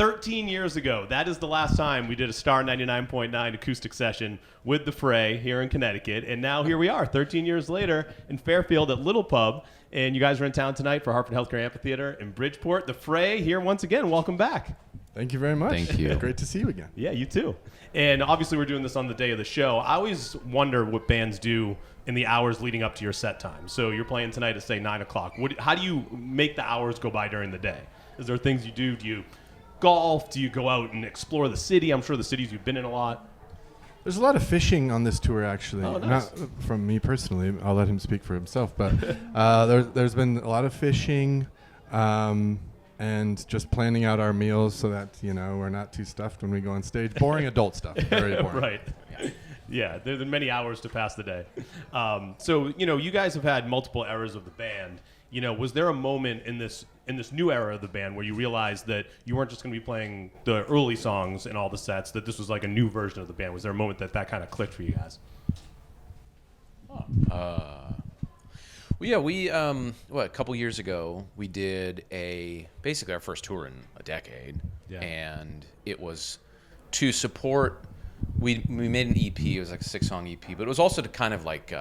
13 years ago, that is the last time we did a Star 99.9 acoustic session with the Fray here in Connecticut. And now here we are, 13 years later in Fairfield at Little Pub. And you guys are in town tonight for Hartford Healthcare Amphitheater in Bridgeport. The Fray here once again. Welcome back. Thank you very much. Thank you. Great to see you again. Yeah, you too. And obviously we're doing this on the day of the show. I always wonder what bands do in the hours leading up to your set time. So you're playing tonight at, say, 9 o'clock. How do you make the hours go by during the day? Is there things you do? Do you golf? Do you go out and explore the city? I'm sure the cities you've been in a lot. There's a lot of fishing on this tour, actually. Oh, nice. Not from me personally. I'll let him speak for himself. But there's been a lot of fishing and just planning out our meals so that, we're not too stuffed when we go on stage. Boring adult stuff. Very boring. Right. Yeah, there are many hours to pass the day. So, you guys have had multiple eras of the band. Was there a moment in this new era of the band where you realized that you weren't just going to be playing the early songs in all the sets, that this was like a new version of the band? Was there a moment that kind of clicked for you guys? We a couple years ago, we did basically our first tour in a decade. Yeah. And it was to support, we made an EP, it was like a 6-song EP, but it was also to kind of like,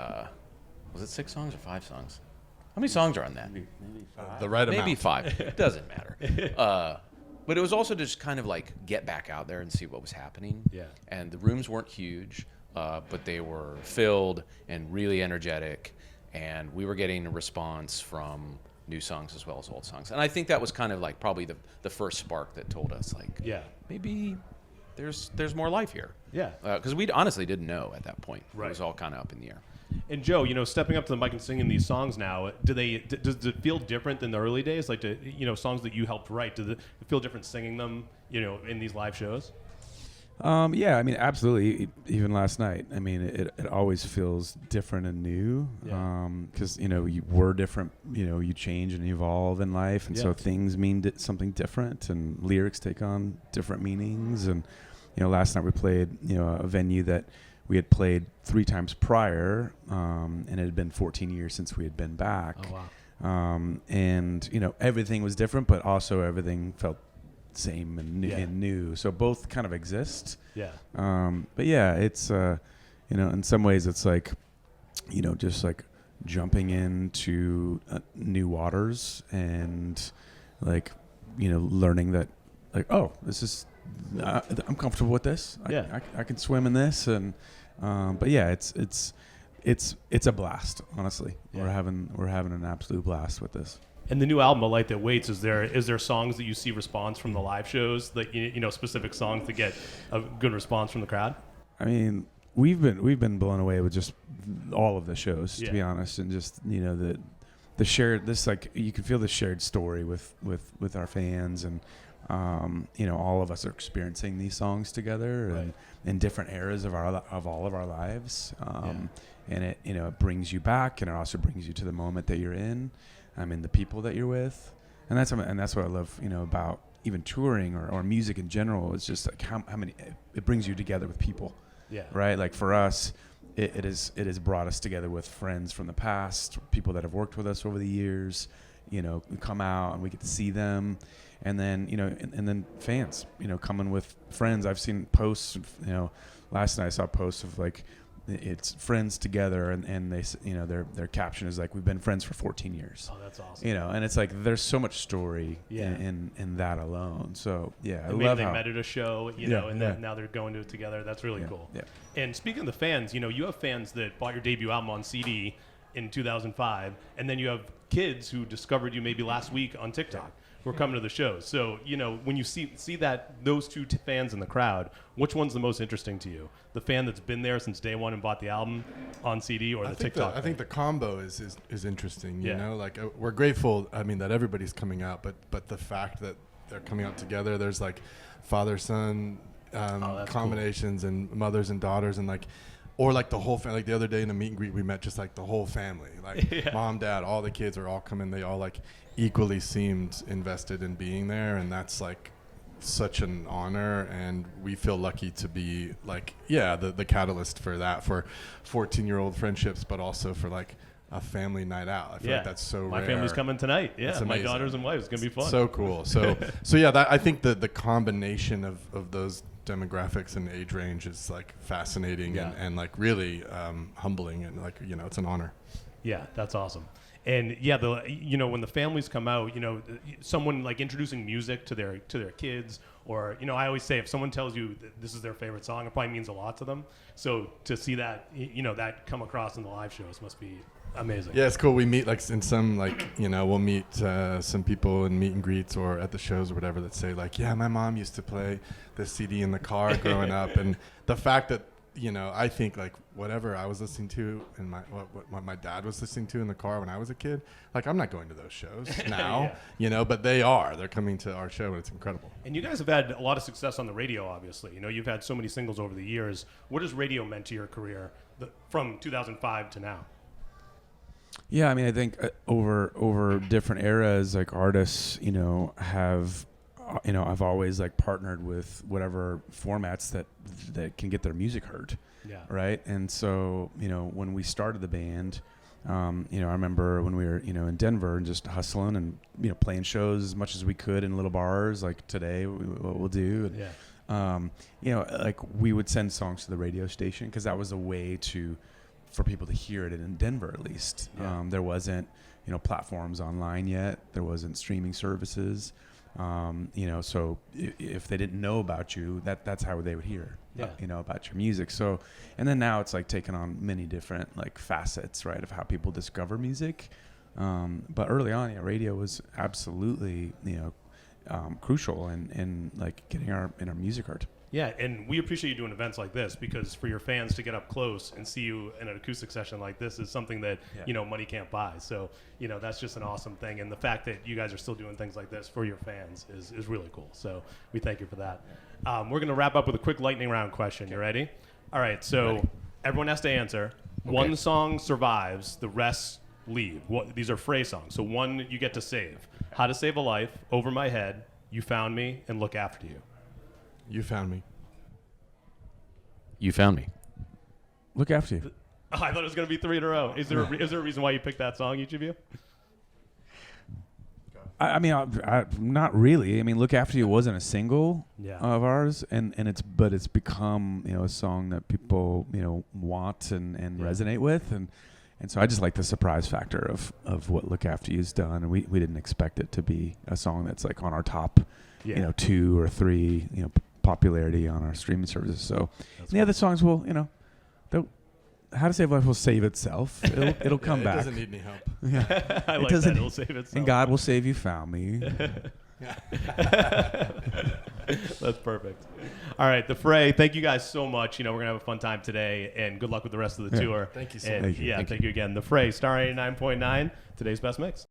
was it 6 songs or 5 songs? How many songs are on that? Maybe 5. The right amount. Maybe 5. It doesn't matter. But it was also to just kind of like get back out there and see what was happening. Yeah. And the rooms weren't huge, but they were filled and really energetic. And we were getting a response from new songs as well as old songs. And I think that was kind of like probably the first spark that told us like, Yeah. maybe there's more life here. Yeah. Because we honestly didn't know at that point. Right. It was all kind of up in the air. And Joe, stepping up to the mic and singing these songs now, does it feel different than the early days? Like, songs that you helped write, does it feel different singing them, in these live shows? Yeah, I mean, absolutely. Even last night, I mean, it always feels different and new. Yeah. Because, we're different, you change and evolve in life. And Yeah. so things mean something different and lyrics take on different meanings. And, last night we played, a venue that we had played 3 times prior, and it had been 14 years since we had been back. Oh, wow. And, everything was different, but also everything felt same and new, Yeah. and new. So both kind of exist. Yeah. But yeah, it's, in some ways it's like, just like jumping into new waters and like, learning that like, oh, this is, I'm comfortable with this. I can swim in this. And, but yeah, it's a blast, honestly. Yeah. We're having an absolute blast with this. And the new album, A Light That Waits, is there songs that you see response from the live shows, that specific songs that get a good response from the crowd? I mean, we've been blown away with just all of the shows, Yeah. to be honest, and just the shared, this, like, you can feel the shared story with our fans, and all of us are experiencing these songs together, Right. and in different eras of all of our lives, and it brings you back, and it also brings you to the moment that you're in. I mean, the people that you're with, and that's what I love, about even touring or music in general. It's just like how many it brings you together with people, Yeah. right? Like for us, it has brought us together with friends from the past, people that have worked with us over the years. We come out and we get to see them, and then and then fans, coming with friends. I've seen posts, last night I saw posts of like, it's friends together, and they, their caption is like, we've been friends for 14 years. Oh, that's awesome. And it's like there's so much story Yeah. in that alone. So yeah, I And maybe love they how met at a show, and Yeah. then now they're going to it together. That's really cool. Yeah. And speaking of the fans, you have fans that bought your debut album on CD in 2005, and then you have kids who discovered you maybe last week on TikTok. Who are coming to the shows. So, when you see that those two fans in the crowd, which one's the most interesting to you? The fan that's been there since day one and bought the album on CD, or the TikTok? I think the combo is interesting. Yeah. Like we're grateful. I mean, that everybody's coming out, but the fact that they're coming out together, there's like father-son combinations, cool. And mothers and daughters, and like. Or like the whole family. Like the other day in a meet and greet, we met just like the whole family, like mom, dad, all the kids are all coming. They all like equally seemed invested in being there, and that's like such an honor. And we feel lucky to be like, the catalyst for that, for 14-year-old friendships, but also for like a family night out. I feel like that's so My rare. family's coming tonight. Yeah, It's my amazing. daughters and wife. It's gonna be fun. So cool. So yeah, I think the combination of those demographics and age range is like fascinating and like really humbling, and like, you know, it's an honor. Yeah, that's awesome. And yeah, when the families come out, you know, someone like introducing music to their kids, or, you know, I always say if someone tells you that this is their favorite song, it probably means a lot to them. So to see that, you know, that come across in the live shows must be amazing. Yeah, it's cool. We meet like in some, like, you know, we'll meet some people in meet and greets or at the shows or whatever that say like, yeah, my mom used to play this CD in the car growing up, and the fact that, you know, I think like whatever I was listening to and what my dad was listening to in the car when I was a kid, like I'm not going to those shows now, you know, but they're coming to our show, and it's incredible. And you guys have had a lot of success on the radio, obviously. You know, you've had so many singles over the years. What has radio meant to your career from 2005 to now? Yeah, I mean, I think over different eras, like artists, you know, have, you know, I've always like partnered with whatever formats that can get their music heard. Yeah. Right. And so, you know, when we started the band, you know, I remember when we were, you know, in Denver and just hustling and, you know, playing shows as much as we could in little bars, like today, what we'll do. And, yeah. You know, like we would send songs to the radio station because that was a way for people to hear it in Denver, at least. Yeah. There wasn't, you know, platforms online yet. There wasn't streaming services. You know, so if they didn't know about you, that's how they would hear, you know, about your music. So, and then now it's like taken on many different like facets, right, of how people discover music. But early on, yeah, radio was absolutely, you know, crucial in like getting our music heard. Yeah, and we appreciate you doing events like this, because for your fans to get up close and see you in an acoustic session like this is something that, you know, money can't buy. So, you know, that's just an awesome thing. And the fact that you guys are still doing things like this for your fans is really cool. So we thank you for that. We're going to wrap up with a quick lightning round question. You ready? All right, so everyone has to answer. Okay. One song survives, the rest leave. These are Fray songs. So one you get to save. How to Save a Life, Over My Head, You Found Me, and Look After You. You found me. You found me. Look After You. Oh, I thought it was going to be 3 in a row. Is there a reason why you picked that song, each of you? I mean, not really. I mean, Look After You wasn't a single of ours, but it's become, you know, a song that people, you know, want and resonate with, and so I just like the surprise factor of what Look After You's done, and we didn't expect it to be a song that's like on our top, you know, 2 or 3, you know, popularity on our streaming services. So the other songs will, you know, How to Save Life will save itself. It'll come back. It doesn't need any help. Yeah, I like that. It'll save itself. And God Will Save You Found Me. That's perfect. All right, the Fray. Thank you guys so much. You know, we're gonna have a fun time today, and good luck with the rest of the tour. Thank you so much. much. Yeah, thank you again. The Fray, Star 89.9, today's best mix.